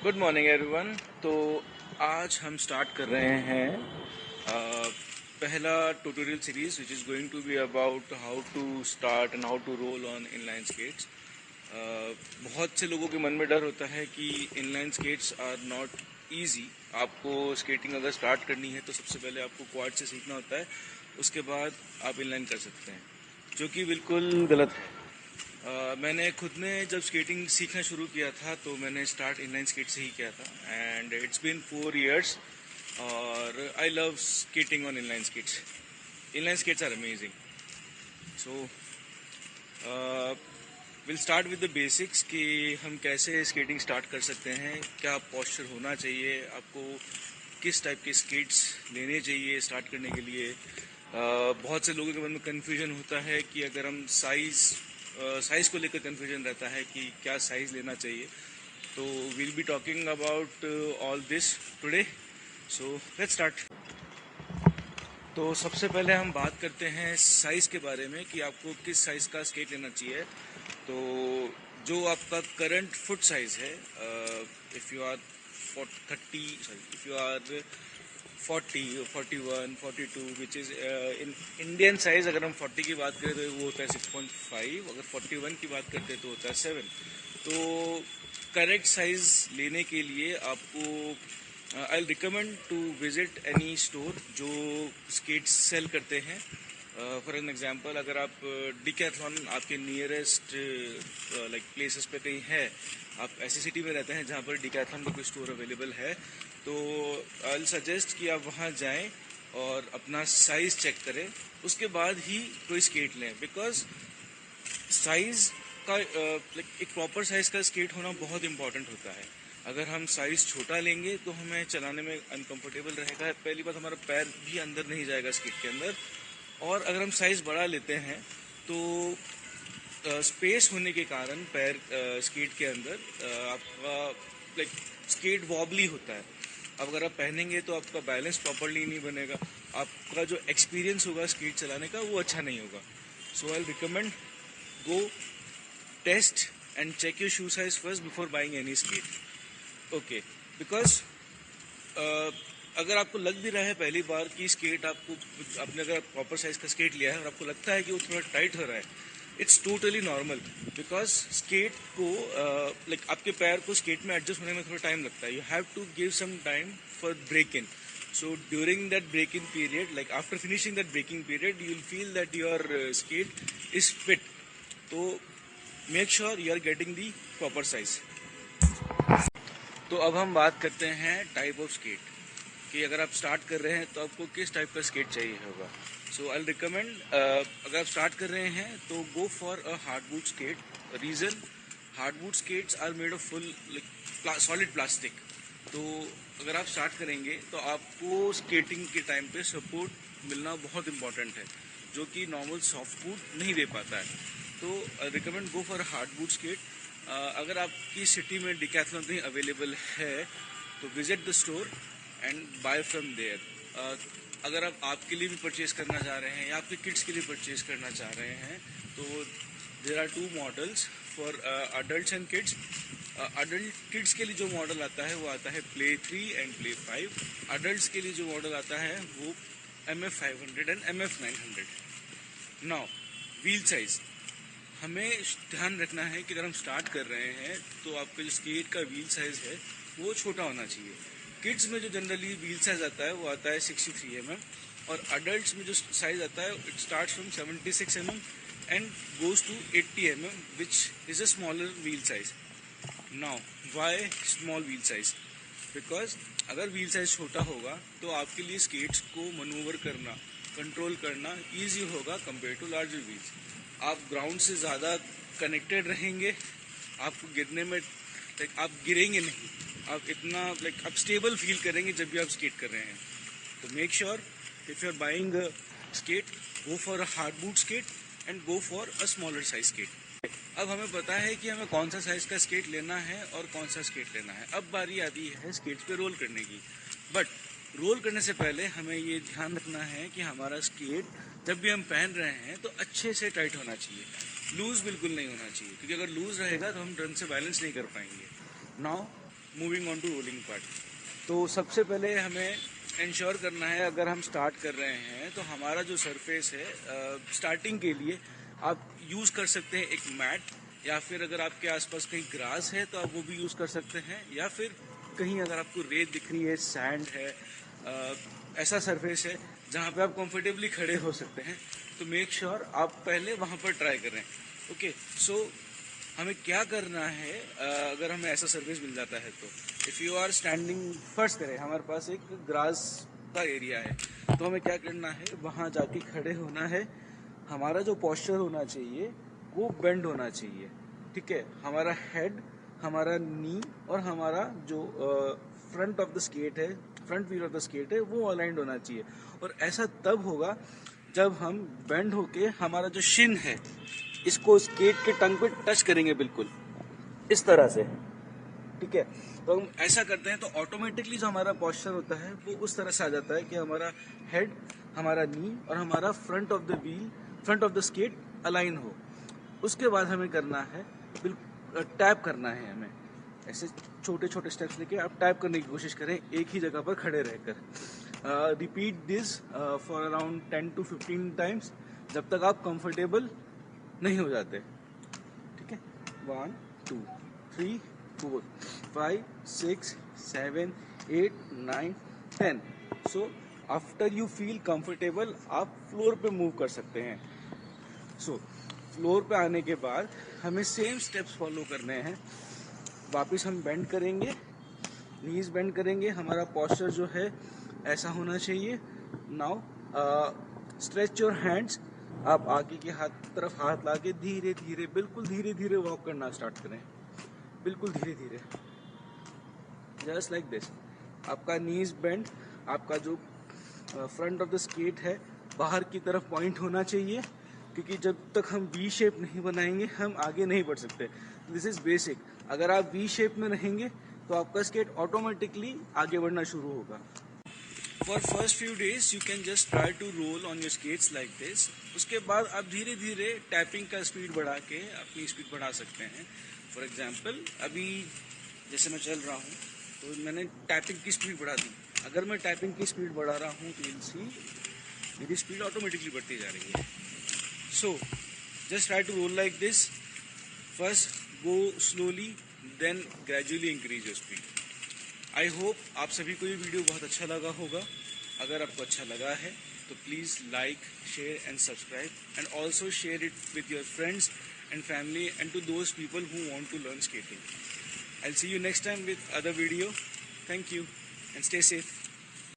Good morning everyone. तो आज हम स्टार्ट कर रहे हैं पहला tutorial series which is going to be about how to start and how to roll on inline skates. बहुत से लोगों के मन में डर होता है कि inline skates are not easy. आपको स्केटिंग अगर स्टार्ट करनी है तो सबसे पहले आपको क्वाड से सीखना होता है, उसके बाद आप इनलाइन कर सकते हैं, जो कि बिल्कुल गलत है। मैंने खुद ने जब स्केटिंग सीखना शुरू किया था तो मैंने स्टार्ट इनलाइन स्केट से ही किया था एंड इट्स बीन 4 years और I love skating on inline skates. Inline skates are amazing. So will start with the basics कि हम कैसे स्केटिंग स्टार्ट कर सकते हैं, क्या पोस्चर होना चाहिए, आपको किस टाइप के स्केट्स लेने चाहिए स्टार्ट करने के लिए। बहुत से लोगों के मन में कन्फ्यूजन होता है कि अगर हम साइज़ को लेकर कन्फ्यूजन रहता है कि क्या साइज़ लेना चाहिए। तो will be talking about all this today. So let's start. तो सबसे पहले हम बात करते हैं साइज़ के बारे में कि आपको किस साइज़ का स्केट लेना चाहिए। तो जो आपका करंट फुट साइज़ है, if you are 40 or 41, 42 which is in Indian size. अगर हम 40 की बात करें तो वो होता है 6.5, अगर 41 की बात करते हैं तो होता है 7। तो करेक्ट साइज़ लेने के लिए आपको I recommend to visit any store जो स्केट्स सेल करते हैं। फॉर एन एग्जांपल, अगर आप डिकैथलॉन आपके नियरेस्ट लाइक प्लेसेस पे कहीं है, आप ऐसी सिटी में रहते हैं जहाँ पर डिकैथलॉन का कोई स्टोर अवेलेबल है, तो आई विल सजेस्ट कि आप वहाँ जाएं और अपना साइज़ चेक करें, उसके बाद ही कोई स्केट लें। बिकॉज साइज़ का एक प्रॉपर साइज़ का स्केट होना बहुत इंपॉर्टेंट होता है। अगर हम साइज़ छोटा लेंगे तो हमें चलाने में अनकंफर्टेबल रहेगा। पहली बात, हमारा पैर भी अंदर नहीं जाएगा स्केट के अंदर। और अगर हम साइज़ बड़ा लेते हैं तो स्पेस होने के कारण पैर स्केट के अंदर आपका लाइक स्केट वॉबली होता है। अब अगर आप पहनेंगे तो आपका बैलेंस प्रॉपरली नहीं बनेगा, आपका जो एक्सपीरियंस होगा स्केट चलाने का वो अच्छा नहीं होगा। So I recommend go test and check your shoe size first before buying any skate. Okay, because अगर आपको लग भी रहा है पहली बार कि स्केट आपने अगर प्रॉपर साइज का स्केट लिया है और आपको लगता है कि वो थोड़ा टाइट हो रहा है, it's totally normal. Because skate को लाइक आपके पैर को स्केट में एडजस्ट होने में थोड़ा टाइम लगता है। You have to give some time for break in. So during that break-in period, like after finishing that breaking period, you will feel that your skate is fit. तो make sure you are getting the proper size. तो अब हम बात करते हैं type of skate कि अगर आप स्टार्ट कर रहे हैं तो आपको किस टाइप का स्केट चाहिए होगा। सो आई रिकमेंड, अगर आप स्टार्ट कर रहे हैं तो go for a hardwood skate. Reason, hardwood skates are made of full solid plastic. तो अगर आप स्टार्ट करेंगे तो आपको स्केटिंग के टाइम पे सपोर्ट मिलना बहुत इंपॉर्टेंट है, जो कि नॉर्मल सॉफ्ट वुड नहीं दे पाता है। तो recommend go for hardwood skate. अगर आपकी सिटी में डिकैथलॉन कहीं अवेलेबल है तो visit the store and buy from there. अगर आप आपके लिए भी परचेज करना चाह रहे हैं या आपके किड्स के लिए परचेज करना चाह रहे हैं तो there are 2 models for adults and kids. Adult kids के लिए जो मॉडल आता है वो आता है प्ले 3 एंड प्ले 5। अडल्ट्स के लिए जो मॉडल आता है वो MF 500 and MF 900। Now wheel size, हमें ध्यान रखना है कि अगर हम स्टार्ट कर रहे हैं तो आपका जो स्केट का व्हील साइज है वो छोटा होना चाहिए। किड्स में जो जनरली व्हील साइज आता है वो आता है 63 mm, और अडल्ट्स में जो साइज आता है it start from 76 mm and goes to 80 mm which is a smaller wheel size. Now why small wheel size? Because अगर व्हील साइज छोटा होगा तो आपके लिए स्केट्स को मनूवर करना, कंट्रोल करना ईजी होगा कंपेयर टू लार्जर व्हील्स। आप ग्राउंड से ज़्यादा कनेक्टेड रहेंगे, आपको गिरने में आप गिरेंगे नहीं, आप इतना आप स्टेबल फील करेंगे जब भी आप स्केट कर रहे हैं। तो make sure if you are buying a skate, go for a hardwood skate and go for a smaller size skate. अब हमें पता है कि हमें कौन सा साइज का स्केट लेना है और कौन सा स्केट लेना है। अब बारी आती है स्केट्स पे रोल करने की। बट रोल करने से पहले हमें ये ध्यान रखना है कि हमारा स्केट जब भी हम पहन रहे हैं तो अच्छे से टाइट होना चाहिए, लूज बिल्कुल नहीं होना चाहिए, क्योंकि अगर लूज रहेगा तो हम ढंग से बैलेंस नहीं कर पाएंगे। Now moving on to rolling part. तो सबसे पहले हमें इंश्योर करना है, अगर हम स्टार्ट कर रहे हैं तो हमारा जो सरफेस है, स्टार्टिंग के लिए आप यूज़ कर सकते हैं एक मैट, या फिर अगर आपके आसपास कहीं ग्रास है तो आप वो भी यूज़ कर सकते हैं, या फिर कहीं अगर आपको रेत दिख रही है, सैंड है, ऐसा सरफेस है जहाँ पे आप कंफर्टेबली खड़े हो सकते हैं, तो मेक श्योर आप पहले वहाँ पर ट्राई करें। ओके, सो हमें क्या करना है, अगर हमें ऐसा सर्विस मिल जाता है तो if you are standing, first करें हमारे पास एक ग्रास का एरिया है, तो हमें क्या करना है, वहाँ जाके खड़े होना है। हमारा जो पोस्चर होना चाहिए वो बेंड होना चाहिए, ठीक है। हमारा हेड, हमारा नी और हमारा जो फ्रंट ऑफ द स्केट है, front wheel of the skate है, वो अलाइंड होना चाहिए। और ऐसा तब होगा जब हम बेंड होके हमारा जो शिन है इसको स्केट के टंग पे टच करेंगे, बिल्कुल इस तरह से, ठीक है। तो हम ऐसा करते हैं तो ऑटोमेटिकली जो हमारा पोस्चर होता है वो उस तरह से आ जाता है कि हमारा हेड, हमारा नी और हमारा front of the wheel, front of the skate align हो। उसके बाद हमें करना है, बिल्कुल टैप करना है हमें, ऐसे छोटे छोटे स्टेप्स लेके आप टैप करने की कोशिश करें एक ही जगह पर खड़े रहकर। Repeat this for around 10 to 15 times, जब तक आप कंफर्टेबल नहीं हो जाते, ठीक है। 1 2 3 4 5 6 7 8 9 10। So after you feel comfortable आप फ्लोर पे मूव कर सकते हैं। सो फ्लोर पे आने के बाद हमें सेम स्टेप्स फॉलो करने हैं। वापस हम बेंड करेंगे, नीज बेंड करेंगे, हमारा पोस्चर जो है ऐसा होना चाहिए। नाउ स्ट्रेच योर हैंड्स, आप आगे के हाथ तरफ हाथ लाके धीरे धीरे, बिल्कुल धीरे धीरे वॉक करना स्टार्ट करें, बिल्कुल धीरे धीरे, जस्ट लाइक दिस। आपका नीज बेंड, आपका जो फ्रंट ऑफ द स्केट है बाहर की तरफ पॉइंट होना चाहिए, क्योंकि जब तक हम वी शेप नहीं बनाएंगे हम आगे नहीं बढ़ सकते। This is basic. अगर आप वी शेप में रहेंगे तो आपका स्केट ऑटोमेटिकली आगे बढ़ना शुरू होगा। For first few days you can just try to roll on your skates like this. उसके बाद आप धीरे धीरे टैपिंग का स्पीड बढ़ा के अपनी स्पीड बढ़ा सकते हैं। फॉर एग्जाम्पल अभी जैसे मैं चल रहा हूँ तो मैंने टैपिंग की स्पीड बढ़ा दी। अगर मैं टैपिंग की स्पीड बढ़ा रहा हूँ तो सी मेरी स्पीड ऑटोमेटिकली बढ़ती जा रही है। So just try to roll like this. First go slowly, then gradually increase your speed. I hope आप सभी को ये वीडियो बहुत अच्छा लगा होगा। अगर आपको अच्छा लगा है तो please like, share and subscribe, and also share it with your friends and family and to those people who want to learn skating. I'll see you next time with other video. Thank you and stay safe.